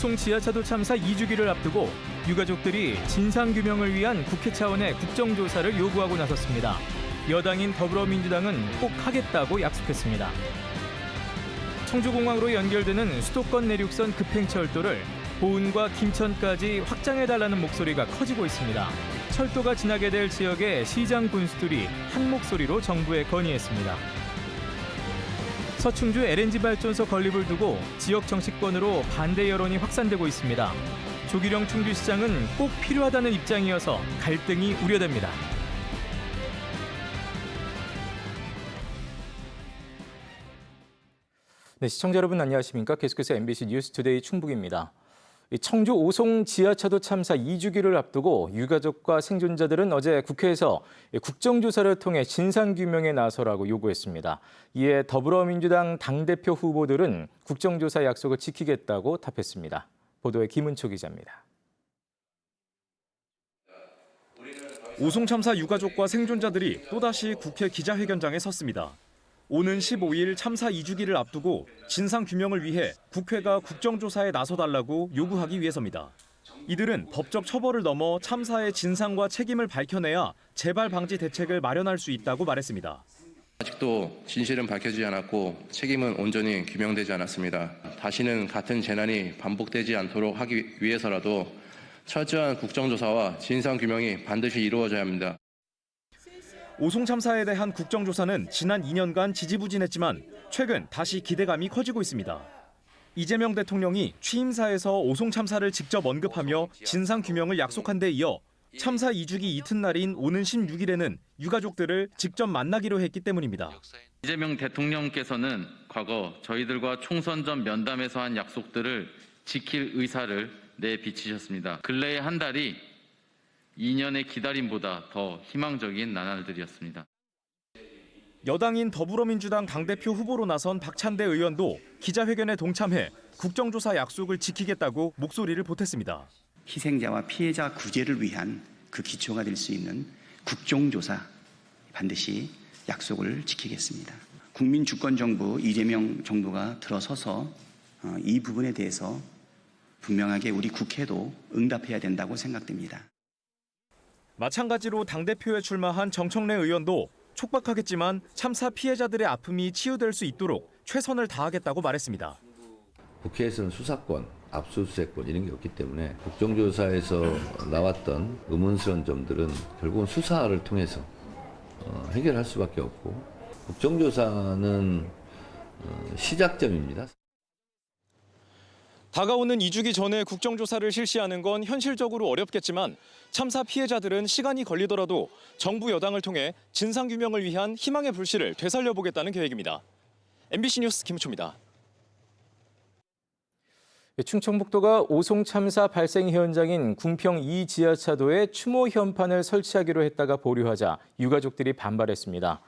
오송 지하차도 참사 2주기를 앞두고 유가족들이 진상규명을 위한 국회 차원의 국정조사를 요구하고 나섰습니다. 여당인 더불어민주당은 꼭 하겠다고 약속했습니다. 청주공항으로 연결되는 수도권 내륙선 급행철도를 보은과 김천까지 확장해달라는 목소리가 커지고 있습니다. 철도가 지나게 될 지역의 시장 군수들이 한 목소리로 정부에 건의했습니다. 서충주 LNG 발전소 건립을 두고 지역 정치권으로 반대 여론이 확산되고 있습니다. 조기령 충주시장은 꼭 필요하다는 입장이어서 갈등이 우려됩니다. 네, 시청자 여러분 안녕하십니까? 계속해서 MBC 뉴스투데이 충북입니다. 청주 오송 지하차도 참사 2주기를 앞두고 유가족과 생존자들은 어제 국회에서 국정조사를 통해 진상규명에 나서라고 요구했습니다. 이에 더불어민주당 당대표 후보들은 국정조사 약속을 지키겠다고 답했습니다. 보도에 김은초 기자입니다. 오송 참사 유가족과 생존자들이 또다시 국회 기자회견장에 섰습니다. 오는 15일 참사 2주기를 앞두고 진상규명을 위해 국회가 국정조사에 나서달라고 요구하기 위해서입니다. 이들은 법적 처벌을 넘어 참사의 진상과 책임을 밝혀내야 재발 방지 대책을 마련할 수 있다고 말했습니다. 아직도 진실은 밝혀지지 않았고 책임은 온전히 규명되지 않았습니다. 다시는 같은 재난이 반복되지 않도록 하기 위해서라도 철저한 국정조사와 진상규명이 반드시 이루어져야 합니다. 오송 참사에 대한 국정조사는 지난 2년간 지지부진했지만 최근 다시 기대감이 커지고 있습니다. 이재명 대통령이 취임사에서 오송 참사를 직접 언급하며 진상규명을 약속한 데 이어 참사 2주기 이튿날인 오는 16일에는 유가족들을 직접 만나기로 했기 때문입니다. 이재명 대통령께서는 과거 저희들과 총선 전 면담에서 한 약속들을 지킬 의사를 내비치셨습니다. 근래의 한 달이 2년의 기다림보다 더 희망적인 나날들이었습니다. 여당인 더불어민주당 당대표 후보로 나선 박찬대 의원도 기자회견에 동참해 국정조사 약속을 지키겠다고 목소리를 보탰습니다. 희생자와 피해자 구제를 위한 그 기초가 될 수 있는 국정조사 반드시 약속을 지키겠습니다. 국민 주권 정부 이재명 정부가 들어서서 이 부분에 대해서 분명하게 우리 국회도 응답해야 된다고 생각됩니다. 마찬가지로 당대표에 출마한 정청래 의원도 촉박하겠지만 참사 피해자들의 아픔이 치유될 수 있도록 최선을 다하겠다고 말했습니다. 국회에서는 수사권, 압수수색권 이런 게 없기 때문에 국정조사에서 나왔던 의문스러운 점들은 결국은 수사를 통해서 해결할 수밖에 없고 국정조사는 시작점입니다. 다가오는 2주기 전에 국정조사를 실시하는 건 현실적으로 어렵겠지만 참사 피해자들은 시간이 걸리더라도 정부 여당을 통해 진상규명을 위한 희망의 불씨를 되살려보겠다는 계획입니다. MBC 뉴스 김초입니다. 충청북도가 오송 참사 발생 현장인 궁평 2 지하차도에 추모 현판을 설치하기로 했다가 보류하자 유가족들이 반발했습니다.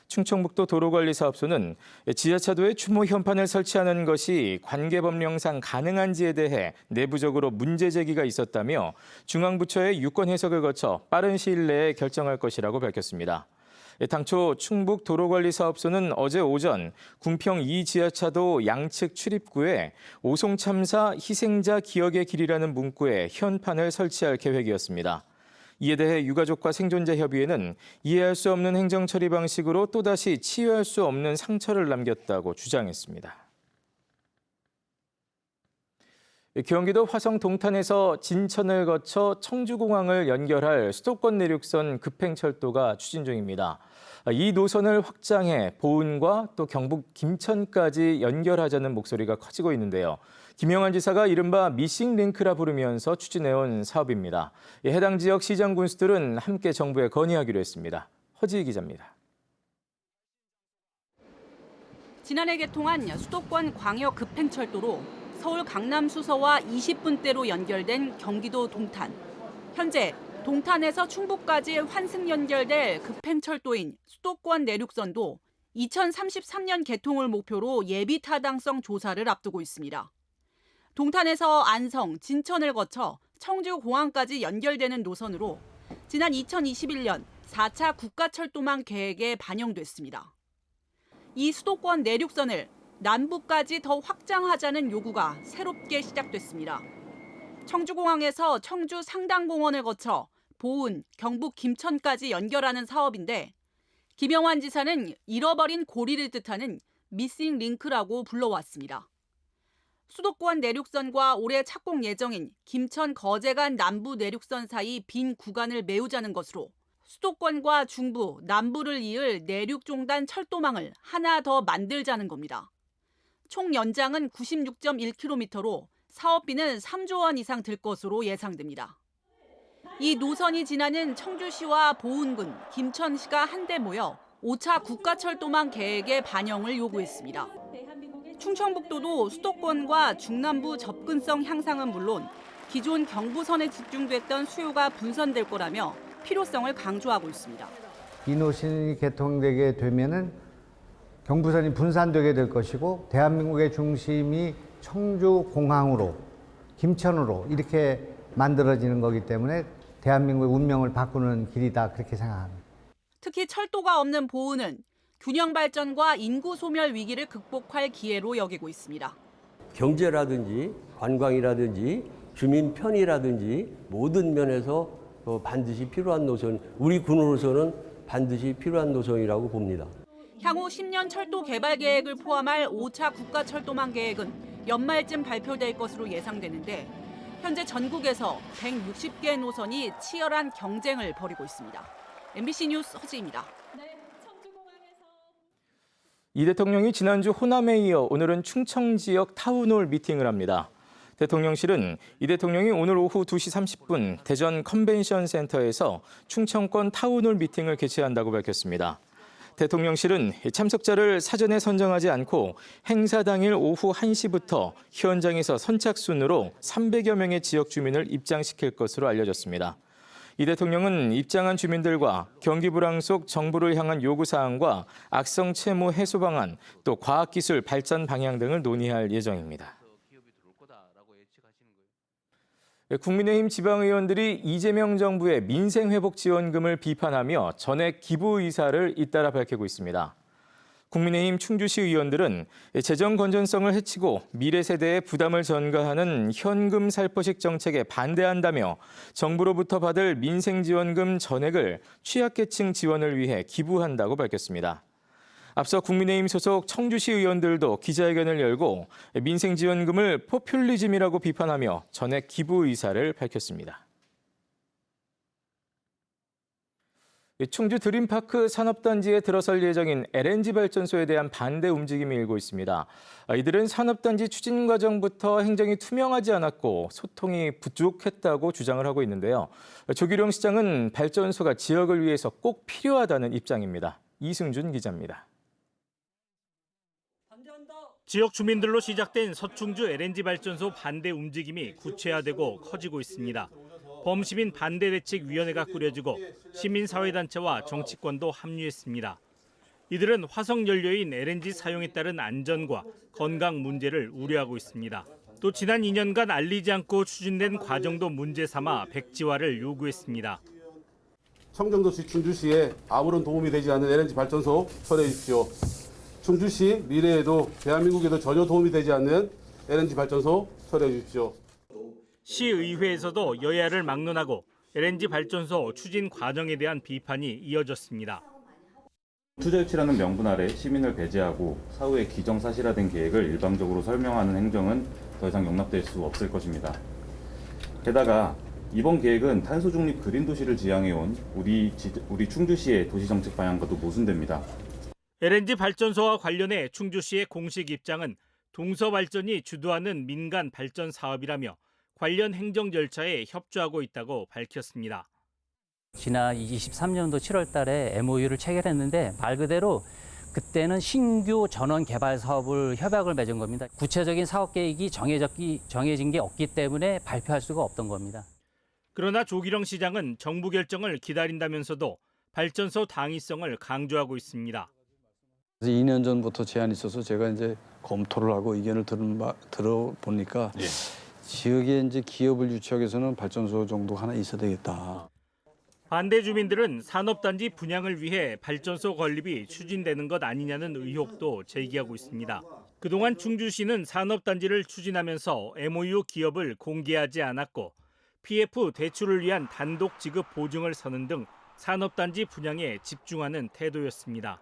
충청북도 도로관리사업소는 지하차도에 추모 현판을 설치하는 것이 관계법령상 가능한지에 대해 내부적으로 문제 제기가 있었다며 중앙부처의 유권 해석을 거쳐 빠른 시일 내에 결정할 것이라고 밝혔습니다. 당초 충북도로관리사업소는 어제 오전 궁평 2 지하차도 양측 출입구에 오송 참사 희생자 기억의 길이라는 문구에 현판을 설치할 계획이었습니다. 이에 대해 유가족과 생존자협의회는 이해할 수 없는 행정처리 방식으로 또다시 치유할 수 없는 상처를 남겼다고 주장했습니다. 경기도 화성 동탄에서 진천을 거쳐 청주공항을 연결할 수도권 내륙선 급행철도가 추진 중입니다. 이 노선을 확장해 보은과 또 경북 김천까지 연결하자는 목소리가 커지고 있는데요. 김영환 지사가 이른바 미싱 링크라 부르면서 추진해온 사업입니다. 해당 지역 시장 군수들은 함께 정부에 건의하기로 했습니다. 허지희 기자입니다. 지난해 개통한 수도권 광역 급행철도로 서울 강남 수서와 20분대로 연결된 경기도 동탄. 현재 동탄에서 충북까지 환승 연결될 급행철도인 수도권 내륙선도 2033년 개통을 목표로 예비 타당성 조사를 앞두고 있습니다. 동탄에서 안성, 진천을 거쳐 청주공항까지 연결되는 노선으로 지난 2021년 4차 국가철도망 계획에 반영됐습니다. 이 수도권 내륙선을 남부까지 더 확장하자는 요구가 새롭게 시작됐습니다. 청주공항에서 청주 상당공원을 거쳐 보은, 경북 김천까지 연결하는 사업인데 김영환 지사는 잃어버린 고리를 뜻하는 미싱 링크라고 불러왔습니다. 수도권 내륙선과 올해 착공 예정인 김천 거제간 남부 내륙선 사이 빈 구간을 메우자는 것으로 수도권과 중부, 남부를 이을 내륙종단 철도망을 하나 더 만들자는 겁니다. 총 연장은 96.1km로 사업비는 3조 원 이상 들 것으로 예상됩니다. 이 노선이 지나는 청주시와 보은군, 김천시가 한데 모여 5차 국가철도망 계획의 반영을 요구했습니다. 충청북도도 수도권과 중남부 접근성 향상은 물론 기존 경부선에 집중됐던 수요가 분산될 거라며 필요성을 강조하고 있습니다. 이 노선이 개통되게 되면은 경부선이 분산되게 될 것이고 대한민국의 중심이 청주공항으로, 김천으로 이렇게 만들어지는 거기 때문에 대한민국의 운명을 바꾸는 길이다 그렇게 생각합니다. 특히 철도가 없는 보은은 균형 발전과 인구 소멸 위기를 극복할 기회로 여기고 있습니다. 경제라든지 관광이라든지 주민 편의라든지 모든 면에서 반드시 필요한 노선, 우리 군으로서는 반드시 필요한 노선이라고 봅니다. 향후 10년 철도 개발 계획을 포함할 5차 국가철도망 계획은 연말쯤 발표될 것으로 예상되는데 현재 전국에서 160개 노선이 치열한 경쟁을 벌이고 있습니다. MBC 뉴스 허지입니다. 이 대통령이 지난주 호남에 이어 오늘은 충청 지역 타운홀 미팅을 합니다. 대통령실은 이 대통령이 오늘 오후 2시 30분 대전 컨벤션 센터에서 충청권 타운홀 미팅을 개최한다고 밝혔습니다. 대통령실은 참석자를 사전에 선정하지 않고 행사 당일 오후 1시부터 현장에서 선착순으로 300여 명의 지역 주민을 입장시킬 것으로 알려졌습니다. 이 대통령은 입장한 주민들과 경기 불황 속 정부를 향한 요구사항과 악성 채무 해소 방안, 또 과학기술 발전 방향 등을 논의할 예정입니다. 국민의힘 지방의원들이 이재명 정부의 민생회복지원금을 비판하며 전액 기부 의사를 잇따라 밝히고 있습니다. 국민의힘 충주시 의원들은 재정 건전성을 해치고 미래 세대의 부담을 전가하는 현금 살포식 정책에 반대한다며 정부로부터 받을 민생지원금 전액을 취약계층 지원을 위해 기부한다고 밝혔습니다. 앞서 국민의힘 소속 청주시 의원들도 기자회견을 열고 민생지원금을 포퓰리즘이라고 비판하며 전액 기부 의사를 밝혔습니다. 충주 드림파크 산업단지에 들어설 예정인 LNG 발전소에 대한 반대 움직임이 일고 있습니다. 이들은 산업단지 추진 과정부터 행정이 투명하지 않았고 소통이 부족했다고 주장을 하고 있는데요. 조기룡 시장은 발전소가 지역을 위해서 꼭 필요하다는 입장입니다. 이승준 기자입니다. 지역 주민들로 시작된 서충주 LNG 발전소 반대 움직임이 구체화되고 커지고 있습니다. 범시민 반대대책위원회가 꾸려지고 시민사회단체와 정치권도 합류했습니다. 이들은 화석연료인 LNG 사용에 따른 안전과 건강 문제를 우려하고 있습니다. 또 지난 2년간 알리지 않고 추진된 과정도 문제 삼아 백지화를 요구했습니다. 청정도시 충주시에 아무런 도움이 되지 않는 LNG 발전소 철회해 주십시오. 충주시 미래에도 대한민국에도 전혀 도움이 되지 않는 LNG 발전소 철회해 주십시오. 시의회에서도 여야를 막론하고 LNG 발전소 추진 과정에 대한 비판이 이어졌습니다. 투절치라는 명분 아래 시민을 배제하고 사후에 기정사실화된 계획을 일방적으로 설명하는 행정은 더 이상 용납될 수 없을 것입니다. 게다가 이번 계획은 탄소 중립 그린 도시를 지향해온 우리 충주시의 도시정책 방향과도 모순됩니다. LNG 발전소와 관련해 충주시의 공식 입장은 동서발전이 주도하는 민간 발전 사업이라며 관련 행정 절차에 협조하고 있다고 밝혔습니다. 지난 23년도 7월 달에 MOU를 체결했는데 말 그대로 그때는 신규 전원 개발 사업을 협약을 맺은 겁니다. 구체적인 사업 계획이 정해진 게 없기 때문에 발표할 수가 없던 겁니다. 그러나 조기룡 시장은 정부 결정을 기다린다면서도 발전소 당위성을 강조하고 있습니다. 2년 전부터 제안이 있어서 제가 이제 검토를 하고 의견을 들어보니까 지역에 이제 기업을 유치하기 위해서는 발전소 정도 하나 있어야 되겠다. 반대 주민들은 산업단지 분양을 위해 발전소 건립이 추진되는 것 아니냐는 의혹도 제기하고 있습니다. 그동안 충주시는 산업단지를 추진하면서 MOU 기업을 공개하지 않았고 PF 대출을 위한 단독 지급 보증을 서는 등 산업단지 분양에 집중하는 태도였습니다.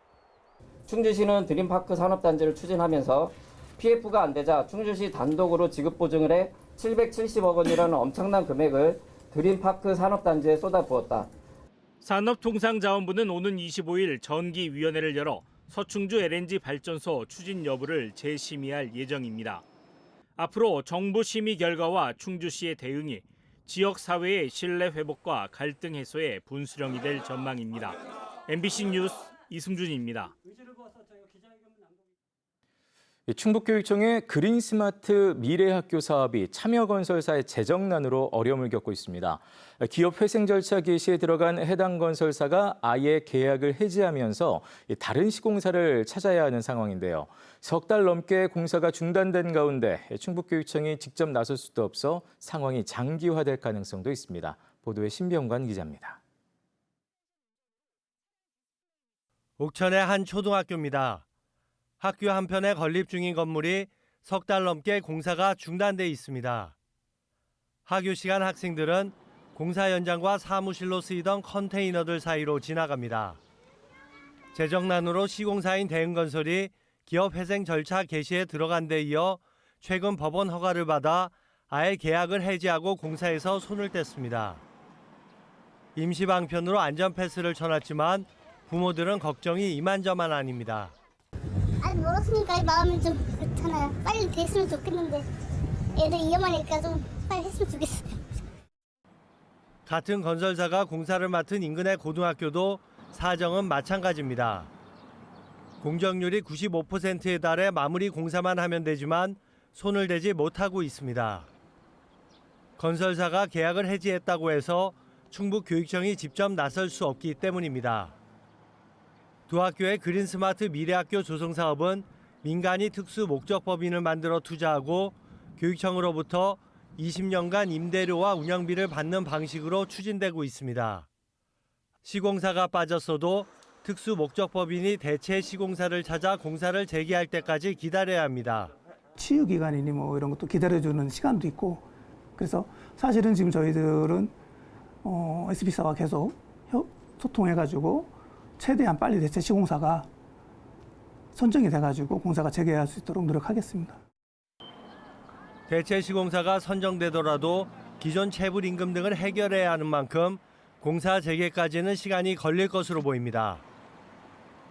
충주시는 드림파크 산업단지를 추진하면서 PF가 안 되자 충주시 단독으로 지급 보증을 해 770억 원이라는 엄청난 금액을 드림파크 산업단지에 쏟아부었다. 산업통상자원부는 오는 25일 전기위원회를 열어 서충주 LNG 발전소 추진 여부를 재심의할 예정입니다. 앞으로 정부 심의 결과와 충주시의 대응이 지역사회의 신뢰 회복과 갈등 해소의 분수령이 될 전망입니다. MBC 뉴스 이승준입니다. 충북교육청의 그린스마트 미래학교 사업이 참여건설사의 재정난으로 어려움을 겪고 있습니다. 기업 회생 절차 개시에 들어간 해당 건설사가 아예 계약을 해지하면서 다른 시공사를 찾아야 하는 상황인데요. 석 달 넘게 공사가 중단된 가운데 충북교육청이 직접 나설 수도 없어 상황이 장기화될 가능성도 있습니다. 보도에 신병관 기자입니다. 옥천의 한 초등학교입니다. 학교 한편에 건립 중인 건물이 석 달 넘게 공사가 중단돼 있습니다. 하교 시간 학생들은 공사 현장과 사무실로 쓰이던 컨테이너들 사이로 지나갑니다. 재정난으로 시공사인 대흥건설이 기업 회생 절차 개시에 들어간 데 이어 최근 법원 허가를 받아 아예 계약을 해지하고 공사에서 손을 뗐습니다. 임시 방편으로 안전 패스를 쳐놨지만 부모들은 걱정이 이만저만 아닙니다. 아니 멀었으니까 마음이 좀 그렇잖아요. 빨리 됐으면 좋겠는데 애들 위험하니까 좀 빨리 했으면 좋겠어요. 같은 건설사가 공사를 맡은 인근의 고등학교도 사정은 마찬가지입니다. 공정률이 95%에 달해 마무리 공사만 하면 되지만 손을 대지 못하고 있습니다. 건설사가 계약을 해지했다고 해서 충북교육청이 직접 나설 수 없기 때문입니다. 두 학교의 그린스마트 미래학교 조성 사업은 민간이 특수 목적법인을 만들어 투자하고 교육청으로부터 20년간 임대료와 운영비를 받는 방식으로 추진되고 있습니다. 시공사가 빠졌어도 특수 목적법인이 대체 시공사를 찾아 공사를 재개할 때까지 기다려야 합니다. 치유 기간이니 뭐 이런 것도 기다려주는 시간도 있고 그래서 사실은 지금 저희들은 SB사와 계속 소통해가지고 최대한 빨리 대체 시공사가 선정이 돼가지고 공사가 재개할 수 있도록 노력하겠습니다. 대체 시공사가 선정되더라도 기존 체불 임금 등을 해결해야 하는 만큼 공사 재개까지는 시간이 걸릴 것으로 보입니다.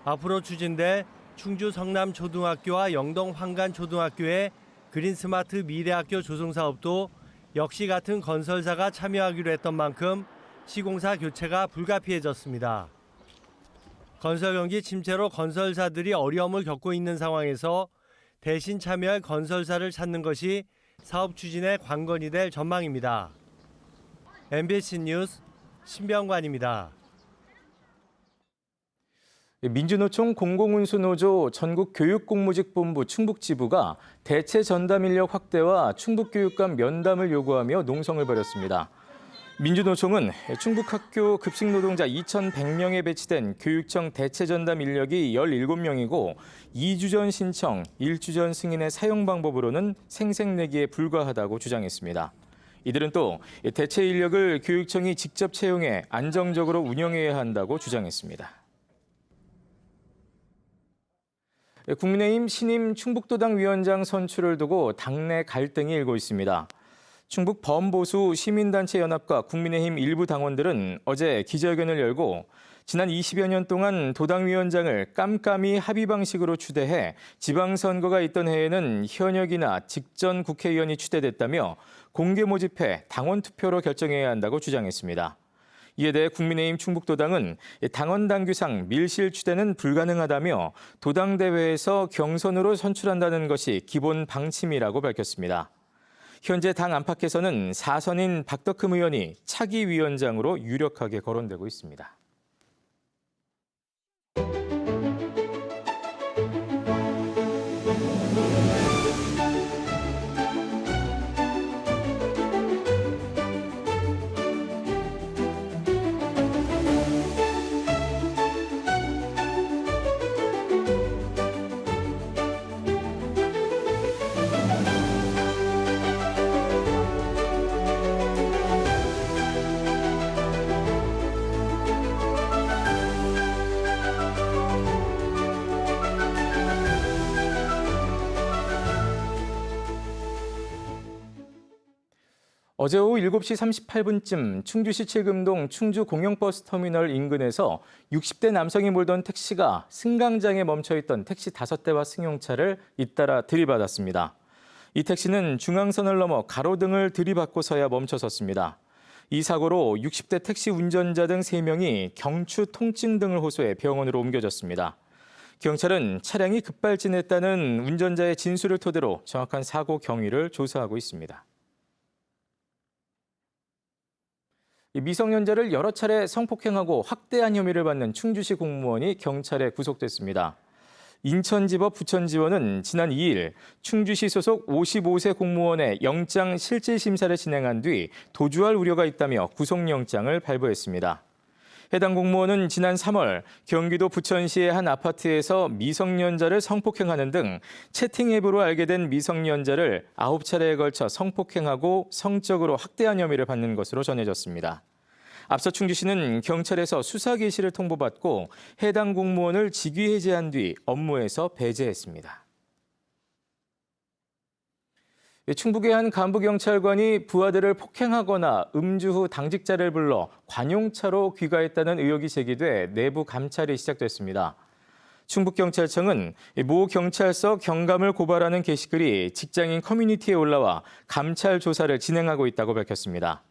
앞으로 추진될 충주 성남초등학교와 영동 황간초등학교의 그린스마트 미래학교 조성 사업도 역시 같은 건설사가 참여하기로 했던 만큼 시공사 교체가 불가피해졌습니다. 건설 경기 침체로 건설사들이 어려움을 겪고 있는 상황에서 대신 참여할 건설사를 찾는 것이 사업 추진의 관건이 될 전망입니다. MBC 뉴스 신병관입니다. 민주노총 공공운수노조 전국교육공무직본부 충북지부가 대체 전담 인력 확대와 충북교육감 면담을 요구하며 농성을 벌였습니다. 민주노총은 충북학교 급식노동자 2,100명에 배치된 교육청 대체 전담 인력이 17명이고 2주 전 신청, 1주 전 승인의 사용 방법으로는 생색내기에 불과하다고 주장했습니다. 이들은 또 대체 인력을 교육청이 직접 채용해 안정적으로 운영해야 한다고 주장했습니다. 국민의힘 신임 충북도당 위원장 선출을 두고 당내 갈등이 일고 있습니다. 충북 범보수 시민단체 연합과 국민의힘 일부 당원들은 어제 기자회견을 열고 지난 20여 년 동안 도당 위원장을 깜깜이 합의 방식으로 추대해 지방선거가 있던 해에는 현역이나 직전 국회의원이 추대됐다며 공개 모집해 당원 투표로 결정해야 한다고 주장했습니다. 이에 대해 국민의힘 충북도당은 당원 당규상 밀실 추대는 불가능하다며 도당대회에서 경선으로 선출한다는 것이 기본 방침이라고 밝혔습니다. 현재 당 안팎에서는 4선인 박덕흠 의원이 차기 위원장으로 유력하게 거론되고 있습니다. 어제 오후 7시 38분쯤 충주시 칠금동 충주공영버스터미널 인근에서 60대 남성이 몰던 택시가 승강장에 멈춰있던 택시 5대와 승용차를 잇따라 들이받았습니다. 이 택시는 중앙선을 넘어 가로등을 들이받고서야 멈춰섰습니다. 이 사고로 60대 택시 운전자 등 3명이 경추 통증 등을 호소해 병원으로 옮겨졌습니다. 경찰은 차량이 급발진했다는 운전자의 진술을 토대로 정확한 사고 경위를 조사하고 있습니다. 미성년자를 여러 차례 성폭행하고 학대한 혐의를 받는 충주시 공무원이 경찰에 구속됐습니다. 인천지법 부천지원은 지난 2일 충주시 소속 55세 공무원의 영장 실질심사를 진행한 뒤 도주할 우려가 있다며 구속영장을 발부했습니다. 해당 공무원은 지난 3월 경기도 부천시의 한 아파트에서 미성년자를 성폭행하는 등 채팅 앱으로 알게 된 미성년자를 9차례에 걸쳐 성폭행하고 성적으로 학대한 혐의를 받는 것으로 전해졌습니다. 앞서 충주시는 경찰에서 수사 개시를 통보받고 해당 공무원을 직위 해제한 뒤 업무에서 배제했습니다. 충북의 한 간부경찰관이 부하들을 폭행하거나 음주 후 당직자를 불러 관용차로 귀가했다는 의혹이 제기돼 내부 감찰이 시작됐습니다. 충북경찰청은 모 경찰서 경감을 고발하는 게시글이 직장인 커뮤니티에 올라와 감찰 조사를 진행하고 있다고 밝혔습니다.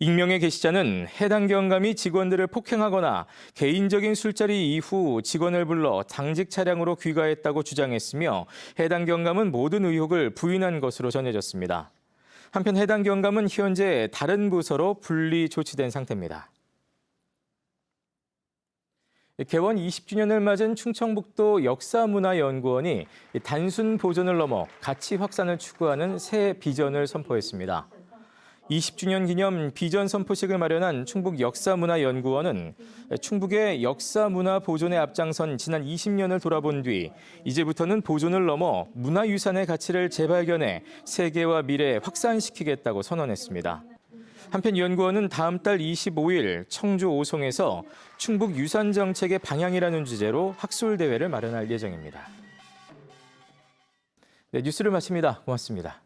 익명의 게시자는 해당 경감이 직원들을 폭행하거나 개인적인 술자리 이후 직원을 불러 당직 차량으로 귀가했다고 주장했으며 해당 경감은 모든 의혹을 부인한 것으로 전해졌습니다. 한편 해당 경감은 현재 다른 부서로 분리 조치된 상태입니다. 개원 20주년을 맞은 충청북도 역사문화연구원이 단순 보존을 넘어 가치 확산을 추구하는 새 비전을 선포했습니다. 20주년 기념 비전 선포식을 마련한 충북역사문화연구원은 충북의 역사문화 보존에 앞장선 지난 20년을 돌아본 뒤 이제부터는 보존을 넘어 문화유산의 가치를 재발견해 세계와 미래에 확산시키겠다고 선언했습니다. 한편 연구원은 다음 달 25일 청주 오송에서 충북 유산 정책의 방향이라는 주제로 학술 대회를 마련할 예정입니다. 네, 뉴스를 마칩니다. 고맙습니다.